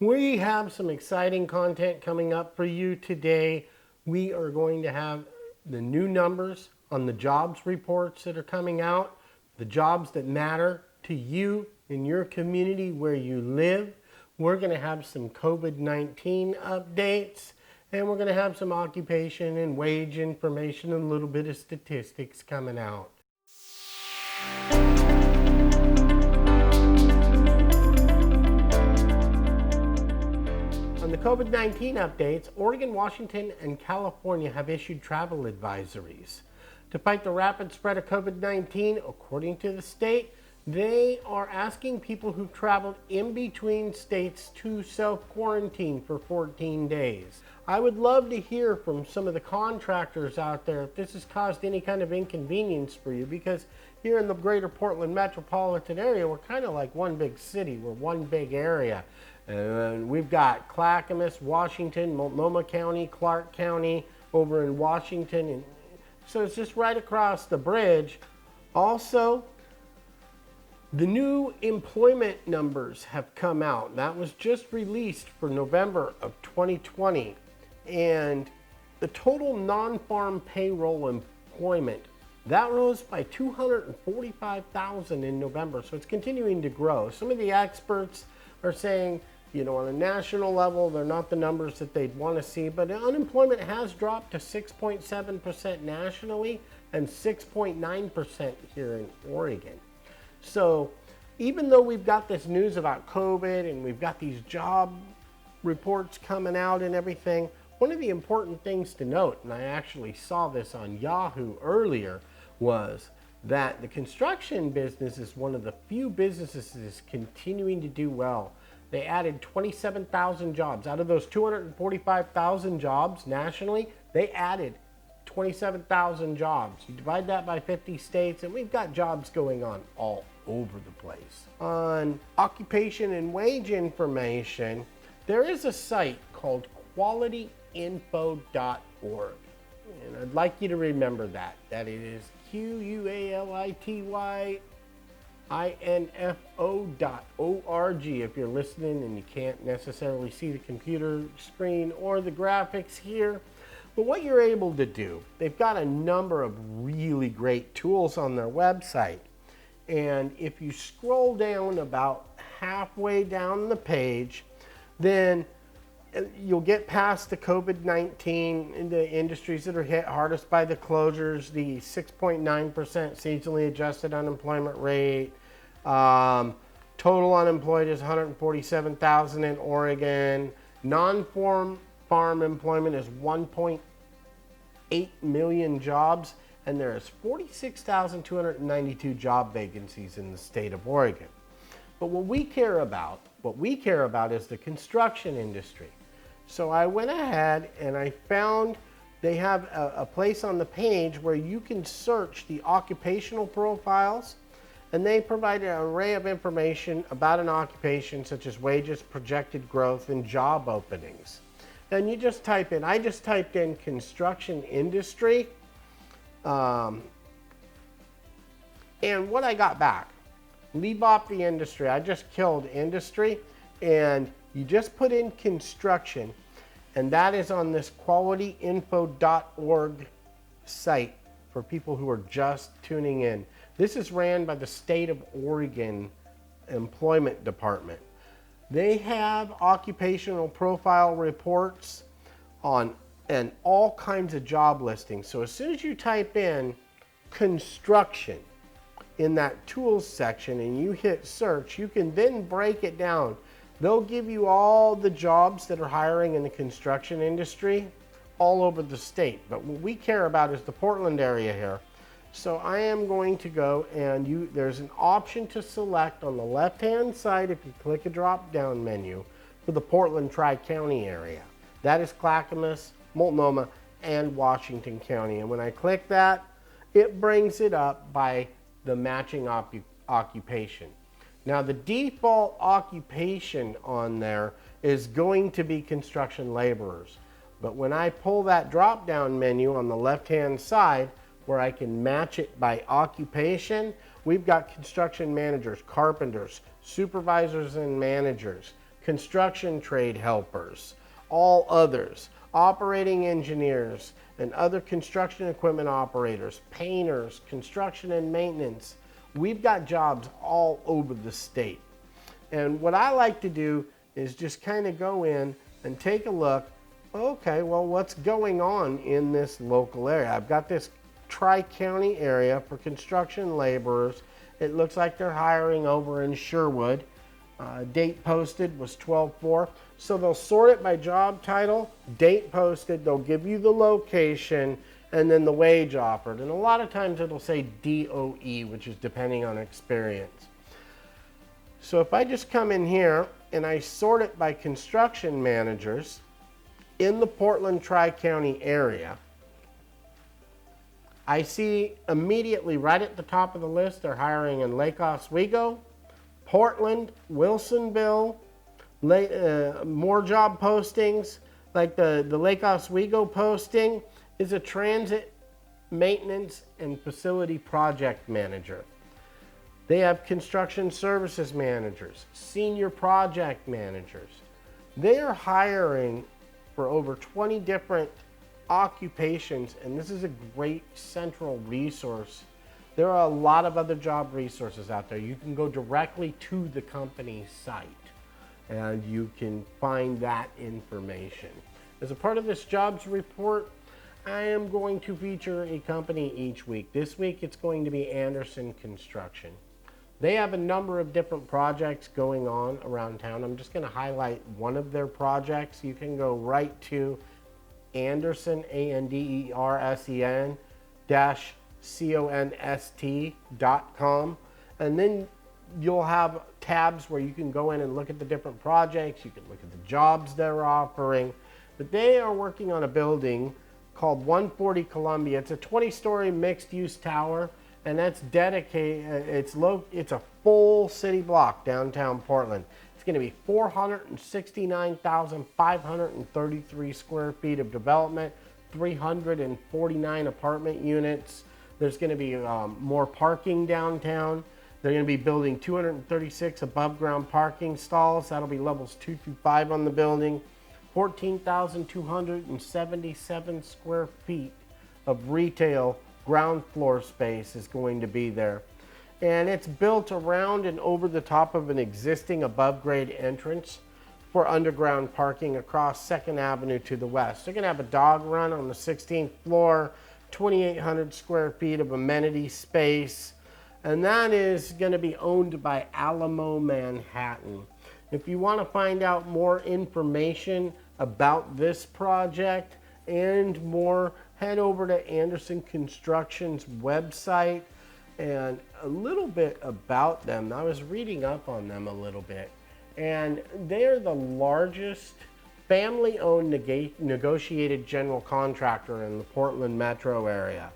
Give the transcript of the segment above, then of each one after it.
We have some exciting content coming up for you today. We are going to have the new numbers on the jobs reports that are coming out, the jobs that matter to you in your community where you live. We're going to have some COVID-19 updates, and we're going to have some occupation and wage information and a little bit of statistics coming out. On the COVID-19 updates, Oregon, Washington, and California have issued travel advisories. To fight the rapid spread of COVID-19, according to the state, they are asking people who've traveled in between states to self-quarantine for 14 days. I would love to hear from some of the contractors out there if this has caused any kind of inconvenience for you, because here in the greater Portland metropolitan area, we're kind of like one big city. We're one big area. And we've got Clackamas, Washington, Multnomah County, Clark County over in Washington. And so it's just right across the bridge. Also, the new employment numbers have come out. That was just released for November of 2020. And the total non-farm payroll employment, that rose by 245,000 in November. So it's continuing to grow. Some of the experts are saying, you know, on a national level, they're not the numbers that they'd want to see, but unemployment has dropped to 6.7% nationally and 6.9% here in Oregon. So even though we've got this news about COVID and we've got these job reports coming out and everything, one of the important things to note, and I actually saw this on Yahoo earlier, was that the construction business is one of the few businesses that is continuing to do well. They added 27,000 jobs. Out of those 245,000 jobs nationally, they added 27,000 jobs. You divide that by 50 states, and we've got jobs going on all over the place. On occupation and wage information, there is a site called qualityinfo.org. And I'd like you to remember that it is qualityinfo.org if you're listening and you can't necessarily see the computer screen or the graphics here. But what you're able to do, they've got a number of really great tools on their website. And if you scroll down about halfway down the page, then you'll get past the COVID-19 in the industries that are hit hardest by the closures, the 6.9% seasonally adjusted unemployment rate. Total unemployed is 147,000 in Oregon. Non-farm employment is 1.8 million jobs, and there is 46,292 job vacancies in the state of Oregon. But what we care about is the construction industry. So I went ahead and I found they have a place on the page where you can search the occupational profiles, and they provide an array of information about an occupation such as wages, projected growth, and job openings. And you just type in, I just typed in construction industry, and what I got back, leave off the industry. I just killed industry, and you just put in construction, and that is on this qualityinfo.org site for people who are just tuning in. This is ran by the state of Oregon Employment Department. They have occupational profile reports on and all kinds of job listings. So as soon as you type in construction in that tools section and you hit search, you can then break it down. They'll give you all the jobs that are hiring in the construction industry all over the state. But what we care about is the Portland area here. So I am going to go, and there's an option to select on the left-hand side if you click a drop-down menu for the Portland Tri-County area. That is Clackamas, Multnomah, and Washington County. And when I click that, it brings it up by the matching occupation. Now the default occupation on there is going to be construction laborers. But when I pull that drop down menu on the left hand side where I can match it by occupation, we've got construction managers, carpenters, supervisors and managers, construction trade helpers, all others, operating engineers, and other construction equipment operators, painters, construction and maintenance. We've got jobs all over the state. And what I like to do is just kind of go in and take a look. Okay, well, what's going on in this local area? I've got this tri-county area for construction laborers. It looks like they're hiring over in Sherwood. Date posted was 12/4. So they'll sort it by job title, date posted, they'll give you the location, and then the wage offered. And a lot of times it'll say DOE, which is depending on experience. So if I just come in here and I sort it by construction managers in the Portland Tri-County area, I see immediately right at the top of the list, they're hiring in Lake Oswego, Portland, Wilsonville, more job postings. Like the Lake Oswego posting is a transit maintenance and facility project manager. They have construction services managers, senior project managers. They are hiring for over 20 different occupations, and this is a great central resource. There are a lot of other job resources out there. You can go directly to the company's site and you can find that information. As a part of this jobs report, I am going to feature a company each week. This week it's going to be Anderson Construction. They have a number of different projects going on around town. I'm just going to highlight one of their projects. You can go right to Anderson, ANDERSEN CONST.com, and then you'll have tabs where you can go in and look at the different projects. You can look at the jobs they're offering. But they are working on a building called 140 Columbia. It's a 20-story mixed-use tower, and that's dedicated. It's a full city block downtown Portland. It's going to be 469,533 square feet of development, 349 apartment units. There's going to be more parking downtown. They're going to be building 236 above ground parking stalls. That'll be levels 2 through 5 on the building. 14,277 square feet of retail ground floor space is going to be there. And it's built around and over the top of an existing above grade entrance for underground parking across 2nd Avenue to the west. They're going to have a dog run on the 16th floor, 2,800 square feet of amenity space, and that is going to be owned by Alamo Manhattan. If you want to find out more information about this project and more, head over to Anderson Construction's website and a little bit about them. I was reading up on them a little bit, and they're the largest family-owned negotiated general contractor in the Portland metro area.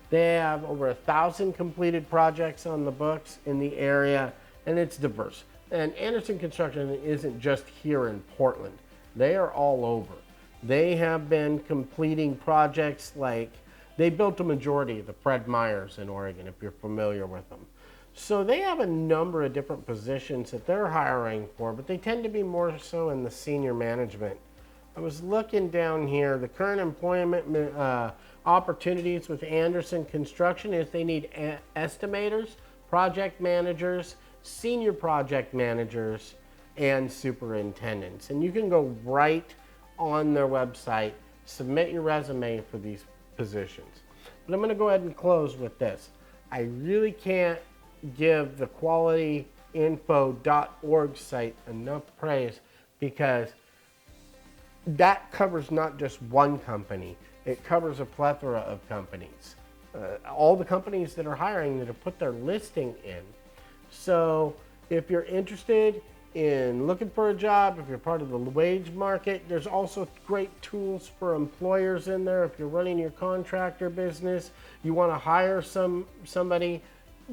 They have over 1,000 completed projects on the books in the area, and it's diverse. And Anderson Construction isn't just here in Portland. They are all over. They have been completing projects like, they built a majority of the Fred Meyers in Oregon, if you're familiar with them. So they have a number of different positions that they're hiring for, but they tend to be more so in the senior management. I was looking down here, the current employment opportunities with Anderson Construction is they need estimators, project managers, senior project managers, and superintendents. And you can go right on their website, submit your resume for these positions. But I'm going to go ahead and close with this. I really can't give the qualityinfo.org site enough praise, because that covers not just one company, it covers a plethora of companies. All the companies that are hiring that have put their listing in. So if you're interested in looking for a job, if you're part of the wage market, there's also great tools for employers in there. If you're running your contractor business, you want to hire somebody,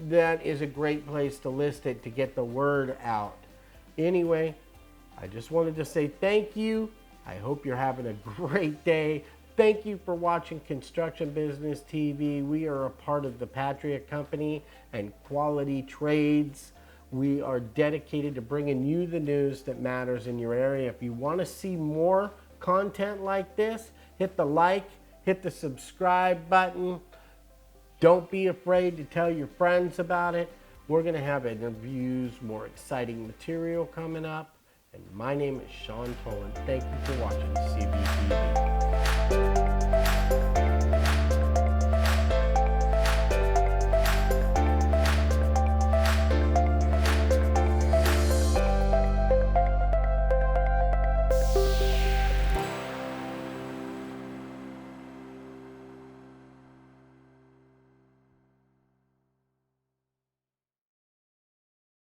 that is a great place to list it to get the word out. Anyway, I just wanted to say thank you. I hope you're having a great day. Thank you for watching Construction Business TV. We are a part of the Patria Company and Quality Trades. We are dedicated to bringing you the news that matters in your area. If you want to see more content like this, hit the like, hit the subscribe button. Don't be afraid to tell your friends about it. We're going to have interviews, more exciting material coming up. And my name is Sean Tolan. Thank you for watching CBTV.